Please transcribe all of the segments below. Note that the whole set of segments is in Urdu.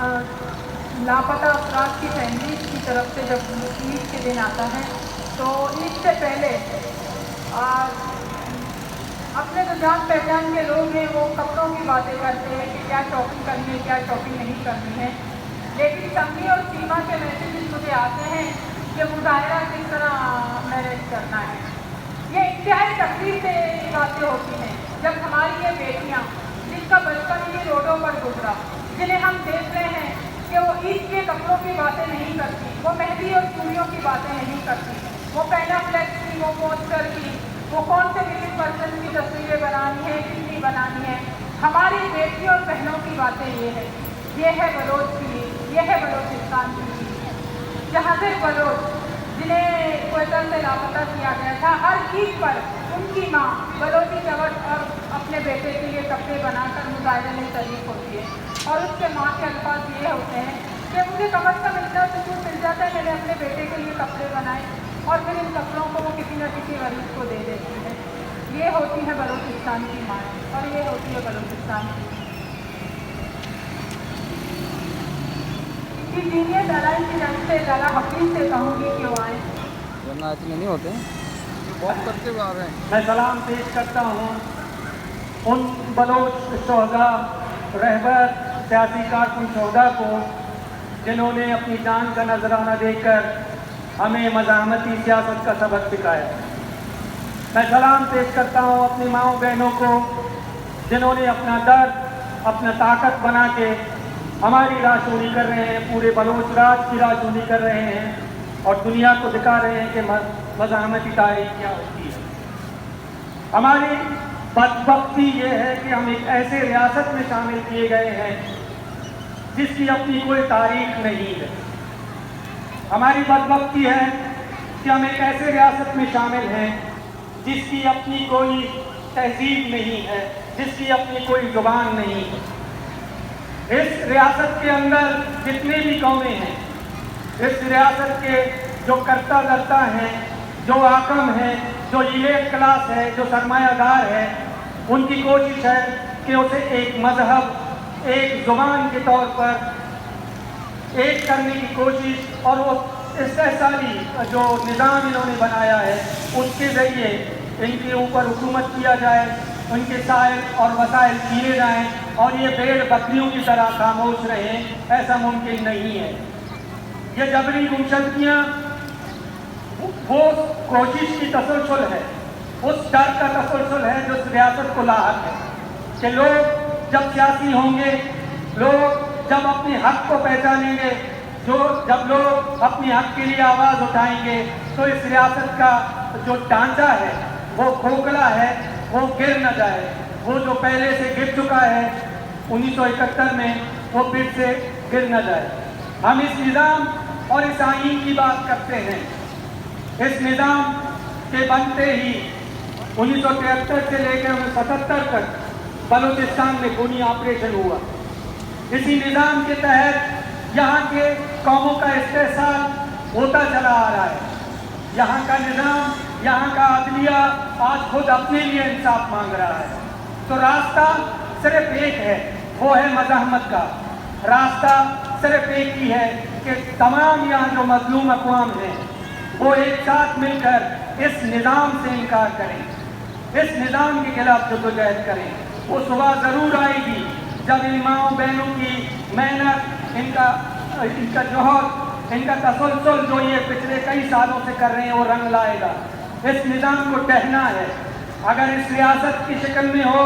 لاپتہ افراد کی فیملیز کی طرف سے جب عید کے دن آتا ہے تو عید سے پہلے اپنے جو جان پہچان کے لوگ ہیں وہ کپڑوں کی باتیں کرتے ہیں کہ کیا شاپنگ کرنی ہے کیا شاپنگ نہیں کرنی ہے، لیکن سمی اور سیما کے میسیجز مجھے آتے ہیں کہ مظاہرہ کس طرح مینیج کرنا ہے۔ یہ انتہائی تکلیف سے باتیں ہوتی ہیں جب ہماری یہ بیٹیاں جن کا بچپن ہی روڈوں پر گزرا، جنہیں ہم دیکھ رہے ہیں کہ وہ عید کے کپڑوں کی باتیں نہیں کرتی، وہ مہندی اور چوڑیوں کی باتیں نہیں کرتی، وہ پہلا فلیکس کی، وہ پوسٹر کی، وہ کون سے کسی پرسن کی تصویریں بنانی ہے کتنی بنانی ہے۔ ہماری بیٹیوں اور بہنوں کی باتیں یہ ہے بلوچ کی عید، یہ ہے بلوچستان کی عید، جہاں سے بلوچ جنہیں کوئٹہ سے لاپتہ کیا گیا تھا، ہر عید پر ان کی ماں بلوچی چوٹ اور اپنے بیٹے کے لیے کپڑے بنا کر مظاہرے میں شریک ہوتی ہے، اور اس کے ماں کے الفاظ یہ ہوتے ہیں کہ مجھے کم از کم اتنا سکون مل جاتا ہے میں نے اپنے بیٹے کے لیے کپڑے بنائے، اور پھر ان کپڑوں کو وہ کسی نہ کسی غریب کو دے دیتی ہے۔ یہ ہوتی ہے بلوچستان کی ماں، اور یہ ہوتی ہے بلوچستان کی دینیت علائی کی جنگ سے لالا حفیظ سے کہوں گی کیوں آئے ورنہ اتنے نہیں ہوتے بہت کرتے ہوئے آ رہے ہیں۔ میں سلام پیش کرتا ہوں ان بلوچ شہداء، رہبر، سیاسی کارکن شہداء کو جنہوں نے اپنی جان کا نذرانہ دے کر ہمیں مزاحمتی سیاست کا سبق سکھایا۔ میں سلام پیش کرتا ہوں اپنی ماؤں بہنوں کو جنہوں نے اپنا درد اپنا طاقت بنا کے ہماری راشونی کر رہے ہیں، پورے بلوچ راج کی راشونی کر رہے ہیں اور دنیا کو دکھا رہے ہیں کہ مزاحمتی تاریخ کیا ہوتی ہے۔ ہماری بدبختی یہ ہے کہ ہم ایک ایسے ریاست میں شامل کیے گئے ہیں جس کی اپنی کوئی تاریخ نہیں ہے۔ ہماری بدبختی ہے کہ ہم ایک ایسے ریاست میں شامل ہیں جس کی اپنی کوئی تہذیب نہیں ہے، جس کی اپنی کوئی زبان نہیں ہے۔ اس ریاست کے اندر جتنے بھی قومیں ہیں، اس ریاست کے جو کرتا دھرتا ہیں، جو حاکم ہیں، جو ایلیٹ کلاس ہے، جو سرمایہ دار ہے، ان کی کوشش ہے کہ اسے ایک مذہب، ایک زبان کے طور پر ایک کرنے کی کوشش، اور وہ استحصالی جو نظام انہوں نے بنایا ہے اس کے ذریعے ان کے اوپر حکومت کیا جائے، ان کے سائل اور وسائل چھینے جائیں اور یہ بھیڑ بکریوں کی طرح خاموش رہیں۔ ایسا ممکن نہیں ہے۔ یہ جبری گمشدگیاں وہ کوشش کی تسلسل ہے، اس ڈر کا تسلسل ہے جو اس ریاست کو لاحق ہے کہ لوگ جب سیاسی ہوں گے، لوگ جب اپنے حق کو پہچانیں گے، جب لوگ اپنے حق کے لیے آواز اٹھائیں گے تو اس ریاست کا جو ڈھانچہ ہے وہ کھوکھلا ہے، وہ گر نہ جائے۔ وہ جو پہلے سے گر چکا ہے 1971 میں، وہ پھر سے گر نہ جائے۔ ہم اس نظام اور اس آئین کی بات کرتے ہیں۔ اس نظام کے بنتے ہی 1973 سے لے کے 1977 تک بلوچستان میں خونی آپریشن ہوا۔ اسی نظام کے تحت یہاں کے قوموں کا استحصال ہوتا چلا آ رہا ہے۔ یہاں کا نظام، یہاں کا عدلیہ آج خود اپنے لیے انصاف مانگ رہا ہے۔ تو راستہ صرف ایک ہے، وہ ہے مزاحمت کا۔ راستہ صرف ایک ہی ہے کہ تمام یہاں جو مظلوم اقوام ہیں وہ ایک ساتھ مل کر اس نظام سے انکار کریں، اس نظام کے خلاف جدوجہد کریں۔ وہ صبح ضرور آئے گی جب ان ماؤں بہنوں کی محنت، ان کا جوہر، ان کا تسلسل جو یہ پچھلے کئی سالوں سے کر رہے ہیں وہ رنگ لائے گا۔ اس نظام کو ڈھہنا ہے۔ اگر اس ریاست کی شکل میں ہو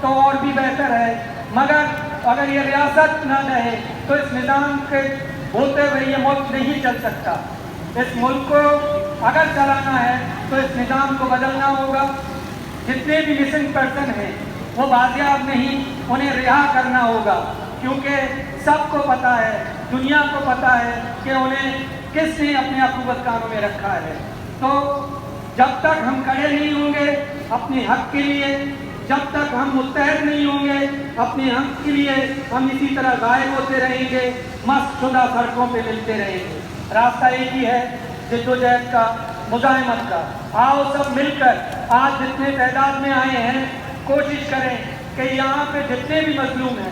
تو اور بھی بہتر ہے، مگر اگر یہ ریاست نہ رہے تو اس نظام کے ہوتے ہوئے یہ ملک نہیں چل سکتا۔ اس ملک کو اگر چلانا ہے تو اس نظام کو بدلنا ہوگا۔ جتنے بھی مسنگ پرسن ہیں وہ بازیاب نہیں، انہیں رہا کرنا ہوگا، کیونکہ سب کو پتہ ہے، دنیا کو پتہ ہے کہ انہیں کس نے اپنے عقوبت کانوں میں رکھا ہے۔ تو جب تک ہم کھڑے نہیں ہوں گے اپنے حق کے لیے، جب تک ہم متحد نہیں ہوں گے اپنے حق کے لیے، ہم اسی طرح غائب ہوتے رہیں گے، مست شدہ سڑکوں پہ ملتے رہیں گے۔ راستہ ایک ہی ہے، جدوجہد کا، مزاحمت کا۔ آؤ سب مل کر آج جتنے تعداد میں آئے ہیں کوشش کریں کہ یہاں پہ جتنے بھی مظلوم ہیں،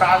7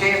6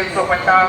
150,